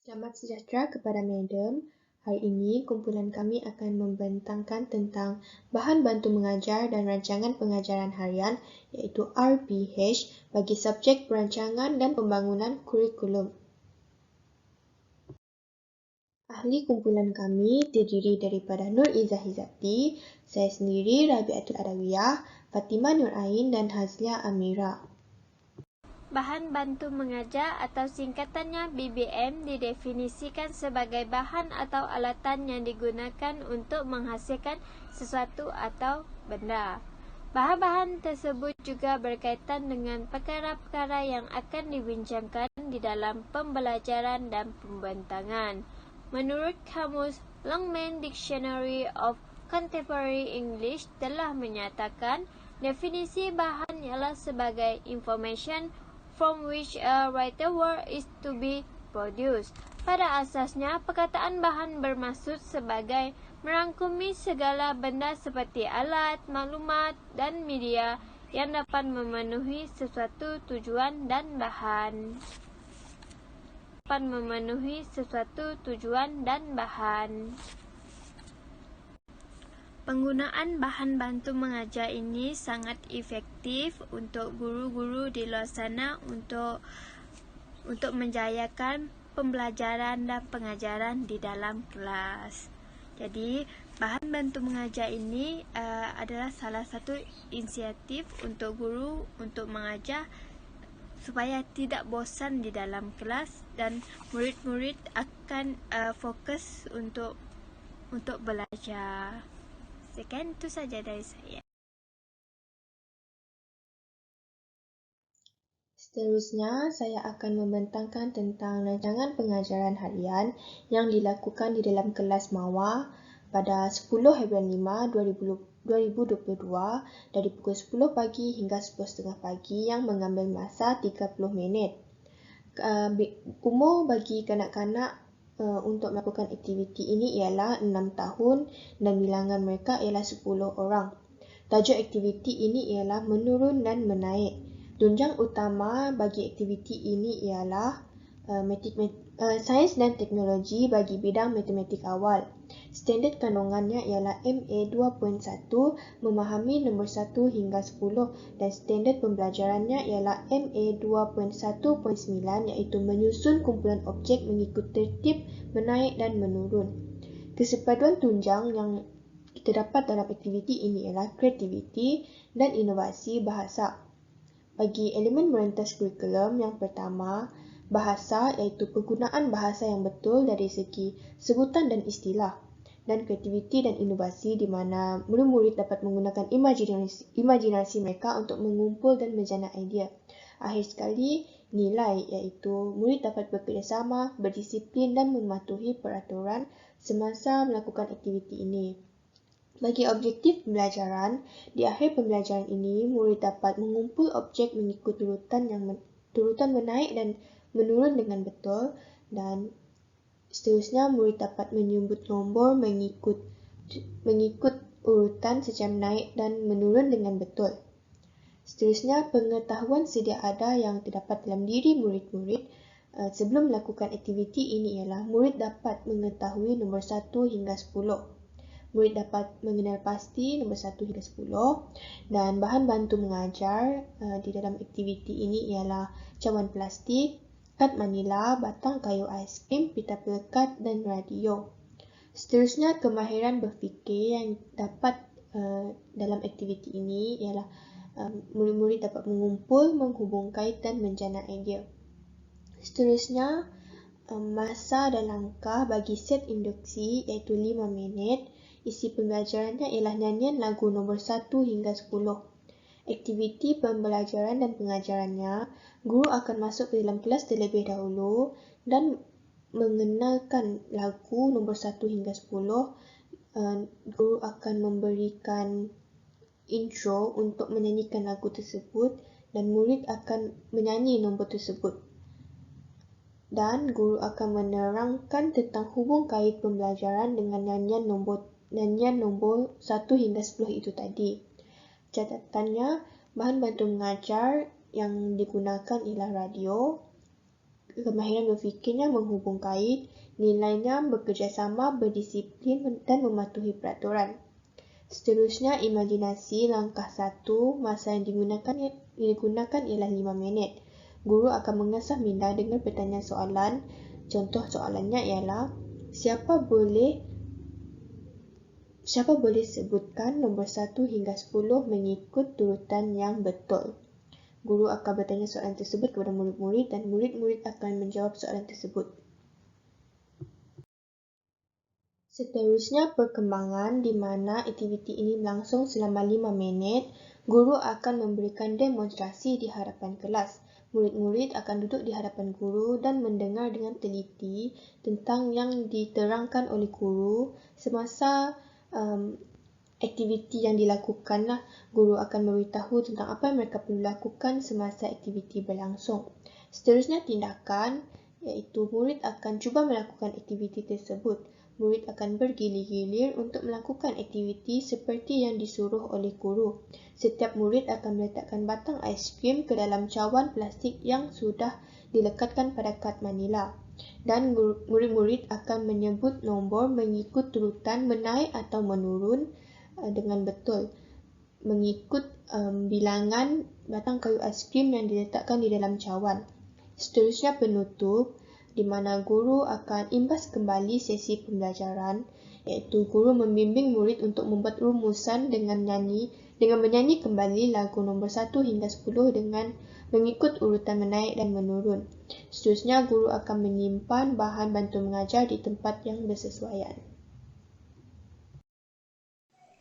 Selamat sejahtera kepada Madam. Hari ini kumpulan kami akan membentangkan tentang bahan bantu mengajar dan rancangan pengajaran harian iaitu RPH bagi subjek perancangan dan pembangunan kurikulum. Ahli kumpulan kami terdiri daripada Nur Izzah Hizati, saya sendiri Rabiatul Adawiyah, Fatimah Nur Ain dan Hazlia Amira. Bahan bantu mengajar atau singkatannya BBM didefinisikan sebagai bahan atau alatan yang digunakan untuk menghasilkan sesuatu atau benda. Bahan-bahan tersebut juga berkaitan dengan perkara-perkara yang akan dibincangkan di dalam pembelajaran dan pembentangan. Menurut kamus Longman Dictionary of Contemporary English telah menyatakan definisi bahan ialah sebagai information from which a writer word is to be produced. Pada asasnya, perkataan bahan bermaksud sebagai merangkumi segala benda seperti alat, maklumat dan media yang dapat memenuhi sesuatu tujuan dan bahan. Penggunaan bahan bantu mengajar ini sangat efektif untuk guru-guru di luar sana untuk menjayakan pembelajaran dan pengajaran di dalam kelas. Jadi, bahan bantu mengajar ini adalah salah satu inisiatif untuk guru untuk mengajar supaya tidak bosan di dalam kelas dan murid-murid akan fokus untuk belajar. Sekian itu saja dari saya. Seterusnya, saya akan membentangkan tentang rancangan pengajaran harian yang dilakukan di dalam kelas MAWA pada 10 Hebron 5, 2022 dari pukul 10 pagi hingga 10.30 pagi yang mengambil masa 30 minit. Umur bagi kanak-kanak untuk melakukan aktiviti ini ialah 6 tahun dan bilangan mereka ialah 10 orang. Tajuk aktiviti ini ialah menurun dan menaik. Tunjang utama bagi aktiviti ini ialah sains dan teknologi bagi bidang matematik awal. Standard kandungannya ialah MA 2.1 memahami nombor 1 hingga 10 dan standard pembelajarannya ialah MA 2.1.9 iaitu menyusun kumpulan objek mengikut tertib menaik dan menurun. Kesepaduan tunjang yang kita dapat dalam aktiviti ini ialah kreativiti dan inovasi bahasa. Bagi elemen merentas kurikulum yang pertama, bahasa iaitu penggunaan bahasa yang betul dari segi sebutan dan istilah, dan kreativiti dan inovasi di mana murid-murid dapat menggunakan imajinasi mereka untuk mengumpul dan menjana idea. Akhir sekali, nilai iaitu murid dapat bekerjasama, berdisiplin dan mematuhi peraturan semasa melakukan aktiviti ini. Bagi objektif pembelajaran, di akhir pembelajaran ini, murid dapat mengumpul objek mengikut turutan menaik dan menurun dengan betul, dan seterusnya murid dapat menyebut nombor mengikut urutan secara naik dan menurun dengan betul. Seterusnya, pengetahuan sedia ada yang terdapat dalam diri murid-murid sebelum melakukan aktiviti ini ialah murid dapat mengetahui nombor 1 hingga 10. Murid dapat mengenal pasti nombor 1 hingga 10 dan bahan bantu mengajar di dalam aktiviti ini ialah cawan plastik, kad manila, batang kayu aiskrim, pita pelekat dan radio. Seterusnya, kemahiran berfikir yang dapat dalam aktiviti ini ialah murid-murid dapat mengumpul, menghubungkan dan menjana idea. Seterusnya, masa dan langkah bagi set induksi iaitu 5 minit. Isi pembelajarannya ialah nyanyian lagu nombor 1 hingga 10. Aktiviti pembelajaran dan pengajarannya, guru akan masuk ke dalam kelas terlebih dahulu dan mengenalkan lagu nombor 1 hingga 10. Guru akan memberikan intro untuk menyanyikan lagu tersebut dan murid akan menyanyi nombor tersebut. Dan guru akan menerangkan tentang hubung kait pembelajaran dengan nyanyian nombor 1 hingga 10 itu tadi. Catatannya, bahan bantu mengajar yang digunakan ialah radio, kemahiran berfikirnya menghubung kait, nilainya bekerjasama, berdisiplin dan mematuhi peraturan. Seterusnya, imajinasi langkah 1, masa yang digunakan ialah 5 minit. Guru akan mengasah minda dengan bertanya soalan. Contoh soalannya ialah, siapa boleh sebutkan nombor 1 hingga 10 mengikut turutan yang betul. Guru akan bertanya soalan tersebut kepada murid-murid dan murid-murid akan menjawab soalan tersebut. Seterusnya, perkembangan di mana aktiviti ini berlangsung selama 5 minit. Guru akan memberikan demonstrasi di hadapan kelas. Murid-murid akan duduk di hadapan guru dan mendengar dengan teliti tentang yang diterangkan oleh guru semasa aktiviti yang dilakukan. Guru akan memberitahu tentang apa yang mereka perlu lakukan semasa aktiviti berlangsung. Seterusnya, tindakan, iaitu murid akan cuba melakukan aktiviti tersebut. Murid akan bergilir-gilir untuk melakukan aktiviti seperti yang disuruh oleh guru. Setiap murid akan meletakkan batang ais krim ke dalam cawan plastik yang sudah dilekatkan pada kad manila. Dan murid-murid akan menyebut nombor mengikut turutan menaik atau menurun dengan betul, mengikut bilangan batang kayu ais krim yang diletakkan di dalam cawan. Seterusnya, penutup, di mana guru akan imbas kembali sesi pembelajaran, iaitu guru membimbing murid untuk membuat rumusan dengan menyanyi kembali lagu nombor 1 hingga 10 dengan mengikut urutan menaik dan menurun. Seterusnya, guru akan menyimpan bahan bantu mengajar di tempat yang bersesuaian.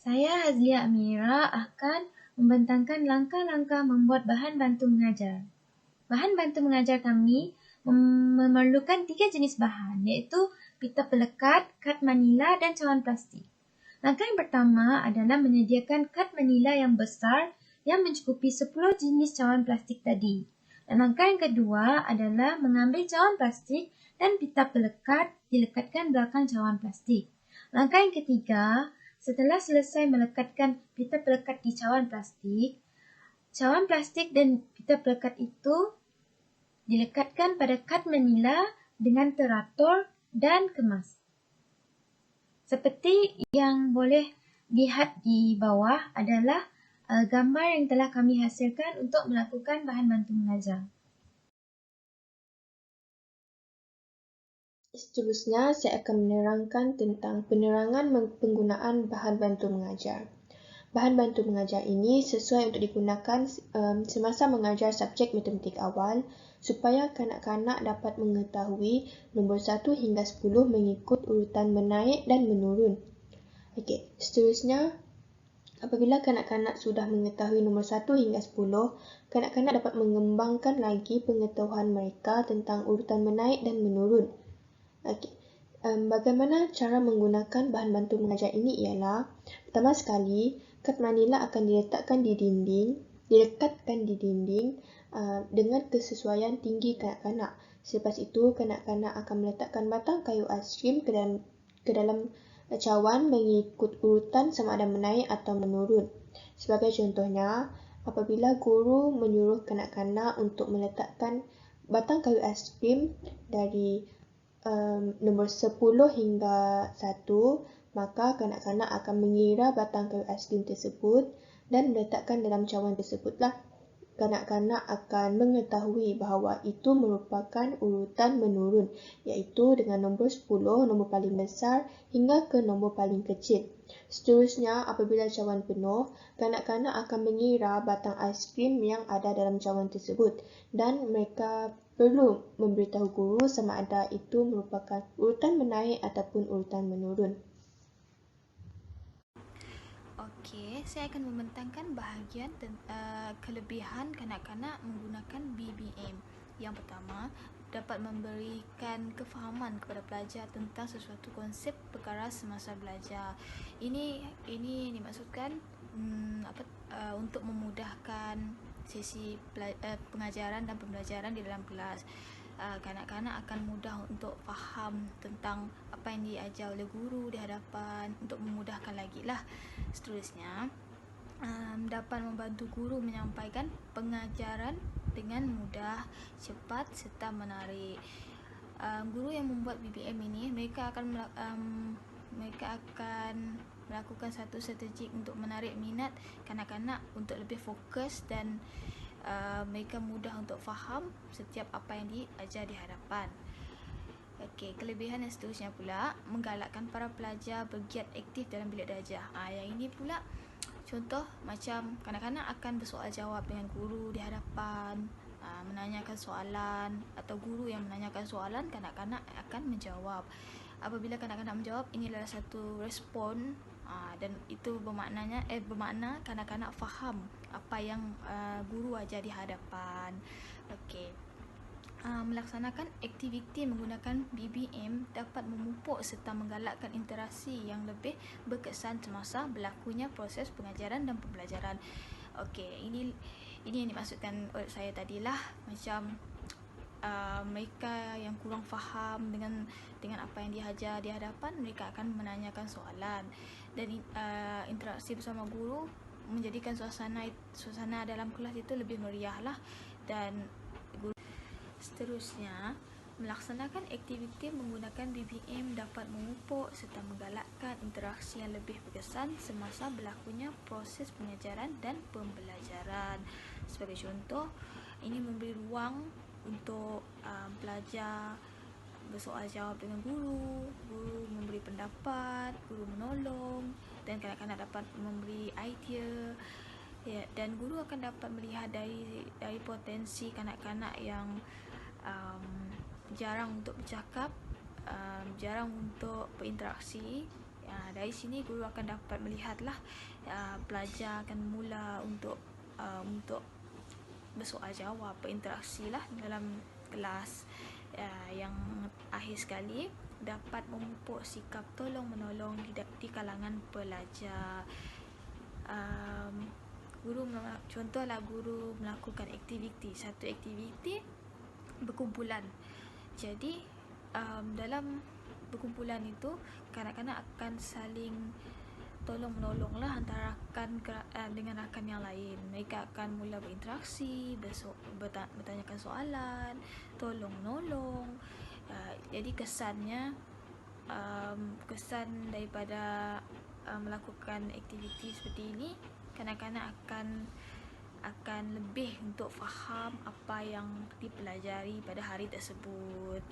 Saya Hazlia Amira akan membentangkan langkah-langkah membuat bahan bantu mengajar. Bahan bantu mengajar kami memerlukan 3 jenis bahan, iaitu pita pelekat, kad manila dan cawan plastik. Langkah yang pertama adalah menyediakan kad manila yang besar yang mencukupi 10 jenis cawan plastik tadi. Dan langkah yang kedua adalah mengambil cawan plastik dan pita pelekat dilekatkan belakang cawan plastik. Langkah yang ketiga, setelah selesai melekatkan pita pelekat di cawan plastik dan pita pelekat itu dilekatkan pada kad manila dengan teratur dan kemas. Seperti yang boleh lihat di bawah adalah gambar yang telah kami hasilkan untuk melakukan bahan bantu mengajar. Seterusnya, saya akan menerangkan tentang penerangan penggunaan bahan bantu mengajar. Bahan bantu mengajar ini sesuai untuk digunakan semasa mengajar subjek matematik awal supaya kanak-kanak dapat mengetahui nombor 1 hingga 10 mengikut urutan menaik dan menurun. Seterusnya, apabila kanak-kanak sudah mengetahui nombor 1 hingga 10, kanak-kanak dapat mengembangkan lagi pengetahuan mereka tentang urutan menaik dan menurun. Bagaimana cara menggunakan bahan bantu mengajar ini ialah, pertama sekali, kad manila akan dilekatkan di dinding dengan kesesuaian tinggi kanak-kanak. Selepas itu, kanak-kanak akan meletakkan batang kayu ais krim ke dalam cawan mengikut urutan sama ada menaik atau menurun. Sebagai contohnya, apabila guru menyuruh kanak-kanak untuk meletakkan batang kayu ais krim dari nombor 10 hingga 1, maka kanak-kanak akan mengira batang kayu ais krim tersebut dan meletakkan dalam cawan tersebutlah. Kanak-kanak akan mengetahui bahawa itu merupakan urutan menurun, iaitu dengan nombor 10, nombor paling besar hingga ke nombor paling kecil. Seterusnya, apabila cawan penuh, kanak-kanak akan mengira batang ais krim yang ada dalam cawan tersebut dan mereka perlu memberitahu guru sama ada itu merupakan urutan menaik ataupun urutan menurun. Okey, saya akan membentangkan bahagian kelebihan kanak-kanak menggunakan BBM. Yang pertama, dapat memberikan kefahaman kepada pelajar tentang sesuatu konsep perkara semasa belajar. Ini dimaksudkan untuk memudahkan sesi pengajaran dan pembelajaran di dalam kelas. Kanak-kanak akan mudah untuk faham tentang apa yang diajar oleh guru di hadapan, untuk memudahkan lagi lah. Seterusnya, dapat membantu guru menyampaikan pengajaran dengan mudah, cepat serta menarik. Guru yang membuat BBM ini, mereka akan melakukan satu strategi untuk menarik minat kanak-kanak untuk lebih fokus dan mereka mudah untuk faham setiap apa yang diajar di hadapan. Okey, kelebihan yang seterusnya pula, menggalakkan para pelajar bergiat aktif dalam bilik darjah. Yang ini pula contoh macam kanak-kanak akan bersoal jawab dengan guru di hadapan, menanyakan soalan, atau guru yang menanyakan soalan, kanak-kanak akan menjawab. Apabila kanak-kanak menjawab, ini adalah satu respon, dan itu bermakna kanak-kanak faham apa yang guru ajar di hadapan. Okey. Melaksanakan aktiviti menggunakan BBM dapat memupuk serta menggalakkan interaksi yang lebih berkesan semasa berlakunya proses pengajaran dan pembelajaran. Okey, ini yang dimaksudkan oleh saya tadilah, macam mereka yang kurang faham dengan apa yang diajar di hadapan, mereka akan menanyakan soalan, dan interaksi bersama guru menjadikan suasana dalam kelas itu lebih meriah lah. Dan seterusnya, melaksanakan aktiviti menggunakan BBM dapat memupuk serta menggalakkan interaksi yang lebih berkesan semasa berlakunya proses pengajaran dan pembelajaran. Sebagai contoh, ini memberi ruang untuk pelajar bersoal jawab dengan guru memberi pendapat, guru menolong, dan kanak-kanak dapat memberi idea. Dan guru akan dapat melihat dari potensi kanak-kanak yang jarang untuk bercakap, jarang untuk berinteraksi. Dari sini guru akan dapat melihatlah pelajar akan mula untuk bersoal jawab, berinteraksi lah dalam kelas. Yang akhir sekali, dapat memupuk sikap tolong menolong di kalangan pelajar. Contohlah guru melakukan satu aktiviti berkumpulan. Jadi dalam berkumpulan itu, kanak-kanak akan saling tolong menolong lah antara rakan dengan rakan yang lain. Mereka akan mula berinteraksi, bertanyakan soalan, tolong menolong. Jadi kesan daripada melakukan aktiviti seperti ini, kanak-kanak akan lebih untuk faham apa yang dipelajari pada hari tersebut.